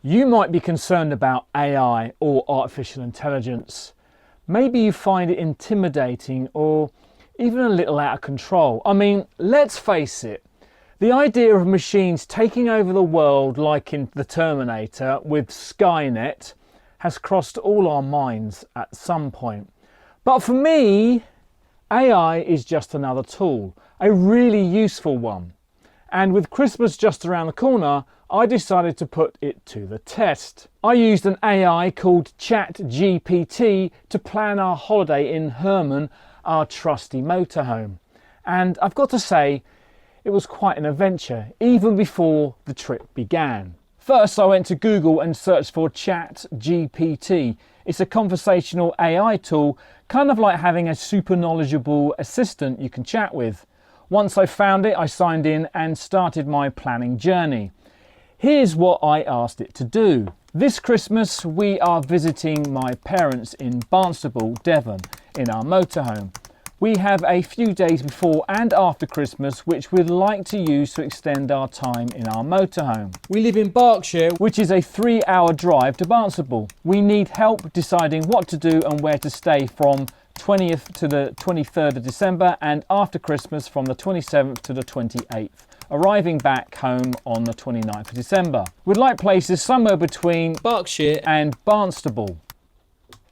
You might be concerned about AI or artificial intelligence. Maybe you find it intimidating or even a little out of control. I mean, let's face it, the idea of machines taking over the world like in The Terminator with Skynet has crossed all our minds at some point. But for me, AI is just another tool, a really useful one. And with Christmas just around the corner, I decided to put it to the test. I used an AI called Chat GPT to plan our holiday in Herman, our trusty motorhome. And I've got to say, it was quite an adventure, even before the trip began. First, I went to Google and searched for Chat GPT. It's a conversational AI tool, kind of like having a super knowledgeable assistant you can chat with. Once I found it, I signed in and started my planning journey. Here's what I asked it to do. This Christmas, we are visiting my parents in Barnstable, Devon, in our motorhome. We have a few days before and after Christmas, which we'd like to use to extend our time in our motorhome. We live in Berkshire, which is a 3-hour drive to Barnstable. We need help deciding what to do and where to stay from 20th to the 23rd of December and after Christmas from the 27th to the 28th, arriving back home on the 29th of December. We'd like places somewhere between Berkshire and Barnstable.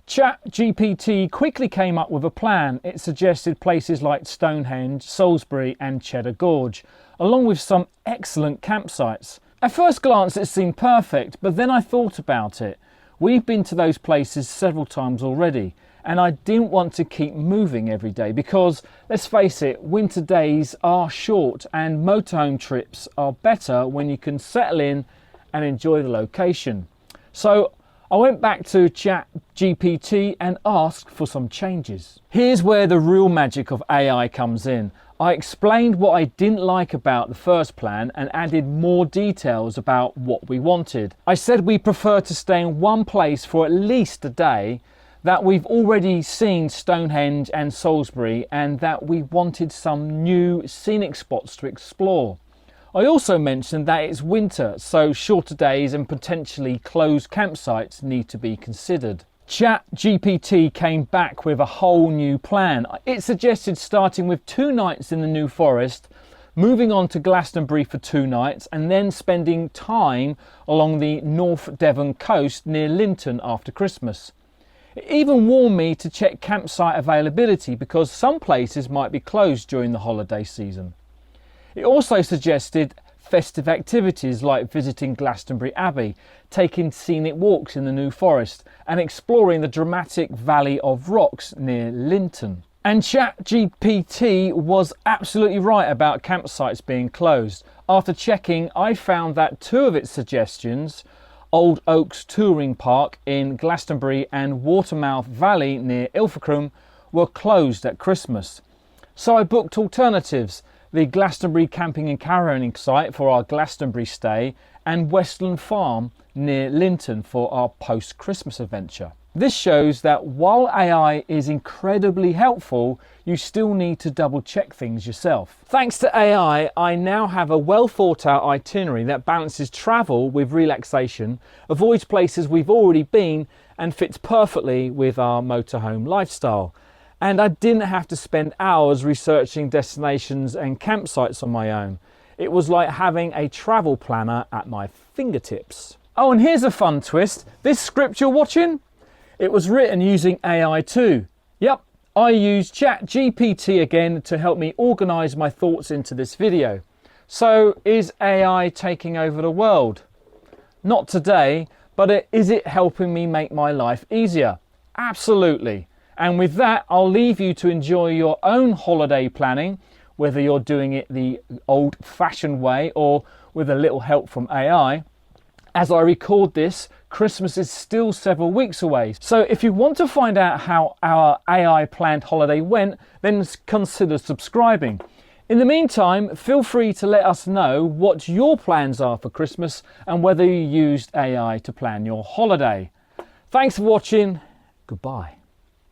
Chat GPT quickly came up with a plan. It suggested places like Stonehenge, Salisbury and Cheddar Gorge, along with some excellent campsites. At first glance it seemed perfect, but then I thought about it. We've been to those places several times already, and I didn't want to keep moving every day because, let's face it, winter days are short and motorhome trips are better when you can settle in and enjoy the location. So I went back to Chat GPT and asked for some changes. Here's where the real magic of AI comes in. I explained what I didn't like about the first plan and added more details about what we wanted. I said we prefer to stay in one place for at least a day, that we've already seen Stonehenge and Salisbury, and that we wanted some new scenic spots to explore. I also mentioned that it's winter, so shorter days and potentially closed campsites need to be considered. Chat GPT came back with a whole new plan. It suggested starting with 2 nights in the New Forest, moving on to Glastonbury for 2 nights, and then spending time along the North Devon coast near Linton after Christmas. It even warned me to check campsite availability because some places might be closed during the holiday season. It also suggested festive activities like visiting Glastonbury Abbey, taking scenic walks in the New Forest and exploring the dramatic Valley of Rocks near Linton. And ChatGPT was absolutely right about campsites being closed. After checking, I found that 2 of its suggestions, Old Oaks Touring Park in Glastonbury and Watermouth Valley near Ilfracombe, were closed at Christmas. So I booked alternatives, the Glastonbury Camping and Caravanning site for our Glastonbury stay and Westland Farm near Linton for our post-Christmas adventure. This shows that while AI is incredibly helpful, you still need to double check things yourself. Thanks to AI, I now have a well thought out itinerary that balances travel with relaxation, avoids places we've already been, and fits perfectly with our motorhome lifestyle. And I didn't have to spend hours researching destinations and campsites on my own. It was like having a travel planner at my fingertips. Oh, and here's a fun twist. This script you're watching? It was written using AI too. Yep, I used Chat GPT again to help me organise my thoughts into this video. So is AI taking over the world? Not today, but is it helping me make my life easier? Absolutely. And with that, I'll leave you to enjoy your own holiday planning, whether you're doing it the old-fashioned way or with a little help from AI. As I record this, Christmas is still several weeks away. So if you want to find out how our AI planned holiday went, then consider subscribing. In the meantime, feel free to let us know what your plans are for Christmas and whether you used AI to plan your holiday. Thanks for watching. Goodbye.